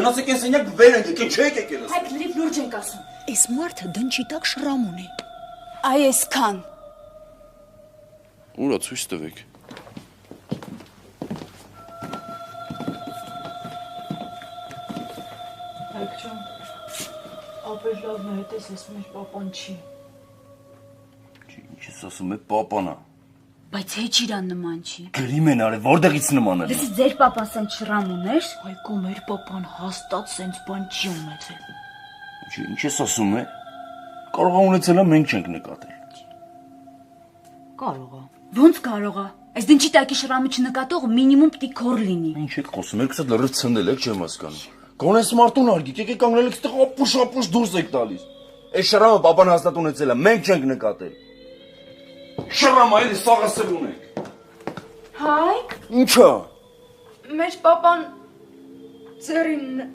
Գնացեք են սենյակ վեր ենք եկել, չեք եկել։ Հայք լրիվ լուրջ ենք ասում։ Այս մարդը դնչի տակ շրամ ունի։ Այ այսքան։ Ուրա ցույց տվեք։ Հայք ջան, ապեր լավ նայեցես, ես մեր պապան չի։ Ինչ ես ասում է պապանա։ Բայց հեչ իրան նման չի։ Գրիմ են արել, որտեղից նման է։ Լսի ձեր պապան սենց շրամ ուներ։ Հայկո մեր պապան հաստատ սենց բան չի ունեցել։ Ինչ ես ասում է։ Կարող է ունեցել է, մենք չենք նկատել։ Կարող է։ Ոնց կարող է։ Այս դնչի տակի շրամը չնկատողը մինիմում պիտի քոր լինի։ Ինչ եք խոսում, եք սա լրիվ ցնդել եք, չեմ հասկանում։ Գոնե սմարտուն արգիք, եկեք կանգնել եք, ստեղ ապուշ դուրս եք տալիս։ Այս շրամը պապան հաստատ ունեցել է, մենք չենք նկատել։ Շրամը էլի սաղասել ունենք։ Հայք, Ինչա։ մեր պապան ձերին